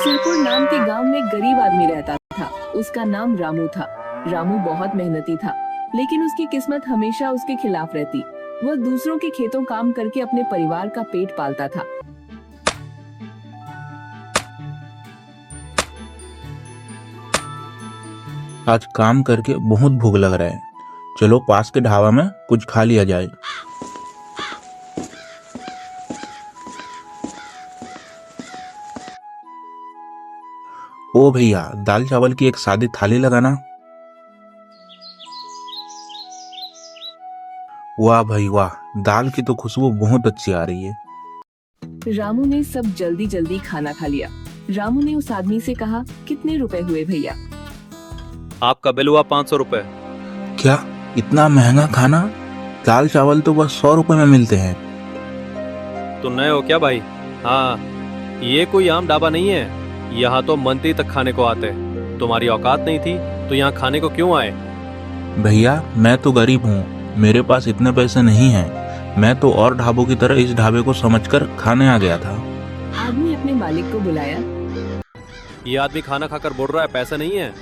सिरपुर नाम के गांव में एक गरीब आदमी रहता था। उसका नाम रामू था। रामू बहुत मेहनती था, लेकिन उसकी किस्मत हमेशा उसके खिलाफ रहती। वह दूसरों के खेतों काम करके अपने परिवार का पेट पालता था। आज काम करके बहुत भूख लग रहा है। चलो पास के ढाबा में कुछ खा लिया जाए। ओ भैया, दाल चावल की एक सादी थाली लगाना। वाह भाई वाह, दाल की तो खुशबू बहुत अच्छी आ रही है। रामू ने सब जल्दी जल्दी खाना खा लिया। रामू ने उस आदमी से कहा, कितने रुपए हुए भैया? आपका बिल हुआ 500 रुपए। क्या इतना महंगा खाना? दाल चावल तो बस 100 रुपए में मिलते हैं। तो नए हो क्या भाई? हाँ, ये कोई आम ढाबा नहीं है। यहाँ तो मंत्री तक खाने को आते। तुम्हारी औकात नहीं थी तो यहाँ खाने को क्यों आए? भैया मैं तो गरीब हूँ, मेरे पास इतने पैसे नहीं हैं। मैं तो और ढाबों की तरह इस ढाबे को समझकर खाने आ गया था। आदमी अपने मालिक को बुलाया। ये आदमी खाना खाकर बोल रहा है पैसे नहीं है।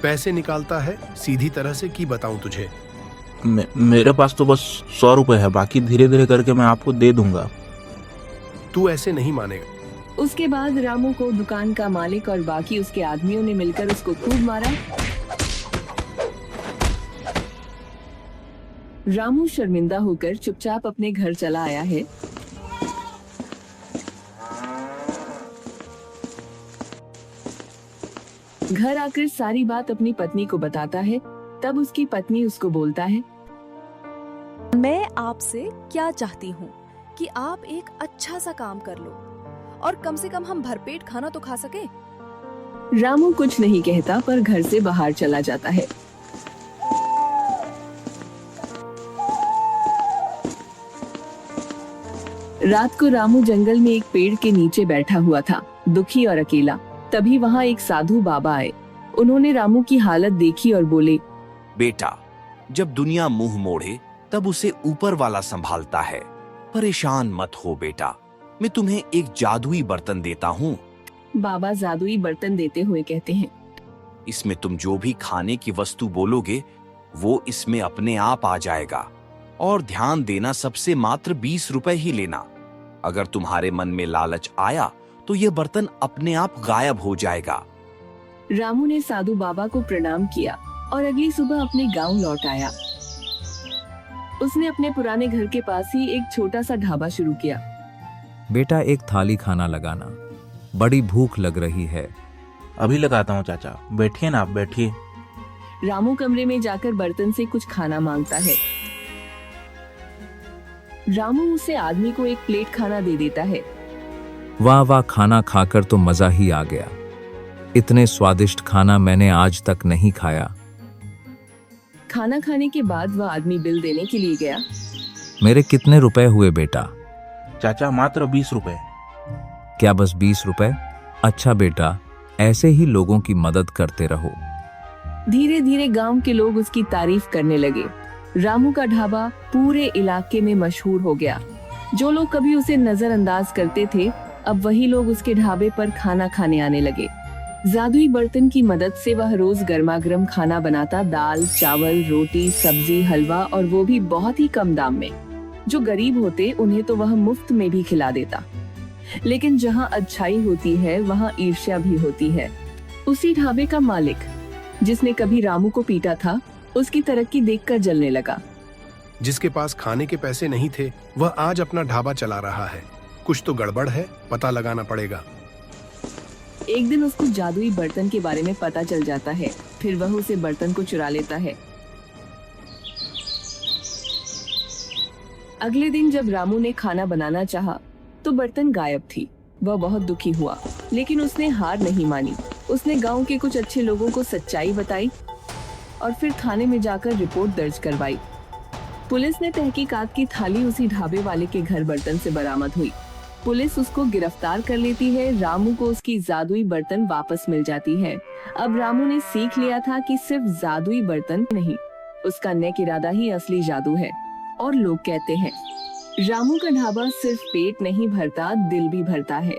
पैसे निकालता है सीधी तरह से की बताऊं तुझे? मेरे पास तो बस 100 रुपए है, बाकी धीरे धीरे करके मैं आपको दे दूंगा। तू ऐसे नहीं मानेगा। उसके बाद रामू को दुकान का मालिक और बाकी उसके आदमियों ने मिलकर उसको खूब मारा। रामू शर्मिंदा होकर चुपचाप अपने घर चला आया है। घर आकर सारी बात अपनी पत्नी को बताता है। तब उसकी पत्नी उसको बोलता है, मैं आपसे क्या चाहती हूँ कि आप एक अच्छा सा काम कर लो और कम से कम हम भरपेट खाना तो खा सके। रामू कुछ नहीं कहता पर घर से बाहर चला जाता है। रात को रामू जंगल में एक पेड़ के नीचे बैठा हुआ था, दुखी और अकेला। तभी वहाँ एक साधु बाबा आए। उन्होंने रामू की हालत देखी और बोले, बेटा, जब दुनिया मुंह मोड़े तब उसे ऊपर वाला संभालता है। परेशान मत हो बेटा, मैं तुम्हें एक जादुई बर्तन देता हूँ। बाबा जादुई बर्तन देते हुए कहते हैं, इसमें तुम जो भी खाने की वस्तु बोलोगे वो इसमें अपने आप आ जाएगा। और ध्यान देना, सबसे मात्र 20 रुपए ही लेना। अगर तुम्हारे मन में लालच आया तो यह बर्तन अपने आप गायब हो जाएगा। रामू ने साधु बाबा को प्रणाम किया और अगली सुबह अपने गांव लौट आया। उसने अपने पुराने घर के पास ही एक छोटा सा ढाबा शुरू किया। बेटा, एक थाली खाना लगाना, बड़ी भूख लग रही है। अभी लगाता हूँ चाचा, बैठिए ना आप, बैठिए। रामू कमरे में जाकर बर्तन से कुछ खाना मांगता है। रामू उसे आदमी को एक प्लेट खाना दे देता है। वाह वाह, खाना खाकर तो मजा ही आ गया। इतने स्वादिष्ट खाना मैंने आज तक नहीं खाया। खाना खाने के बाद वह आदमी बिल देने के लिए गया। मेरे कितने रुपए हुए बेटा? चाचा मात्र 20 रुपए। क्या बस 20 रुपए? अच्छा बेटा, ऐसे ही लोगों की मदद करते रहो। धीरे धीरे गांव के लोग उसकी तारीफ करने लगे। रामू का ढाबा पूरे इलाके में मशहूर हो गया। जो लोग कभी उसे नजरअंदाज करते थे, अब वही लोग उसके ढाबे पर खाना खाने आने लगे। जादुई बर्तन की मदद से वह रोज गर्मा-गर्म खाना बनाता। दाल, चावल, रोटी, सब्जी, हलवा, और वो भी बहुत ही कम दाम में। जो गरीब होते उन्हें तो वह मुफ्त में भी खिला देता। लेकिन जहाँ अच्छाई होती है वहाँ ईर्ष्या भी होती है। उसी ढाबे का मालिक, जिसने कभी रामू को पीटा था, उसकी तरक्की देखकर जलने लगा। जिसके पास खाने के पैसे नहीं थे वह आज अपना ढाबा चला रहा है। कुछ तो गड़बड़ है, पता लगाना पड़ेगा। एक दिन उसको जादुई बर्तन के बारे में पता चल जाता है। फिर वह उसे बर्तन को चुरा लेता है। अगले दिन जब रामू ने खाना बनाना चाहा, तो बर्तन गायब थी। वह बहुत दुखी हुआ, लेकिन उसने हार नहीं मानी। उसने गांव के कुछ अच्छे लोगों को सच्चाई बताई और फिर थाने में जाकर रिपोर्ट दर्ज करवाई। पुलिस ने तहकीकात की। थाली उसी ढाबे वाले के घर बर्तन से बरामद हुई। पुलिस उसको गिरफ्तार कर लेती है। रामू को उसकी जादुई बर्तन वापस मिल जाती है। अब रामू ने सीख लिया था कि सिर्फ जादुई बर्तन नहीं, उसका नेक इरादा ही असली जादू है। और लोग कहते हैं, रामू का ढाबा सिर्फ पेट नहीं भरता, दिल भी भरता है।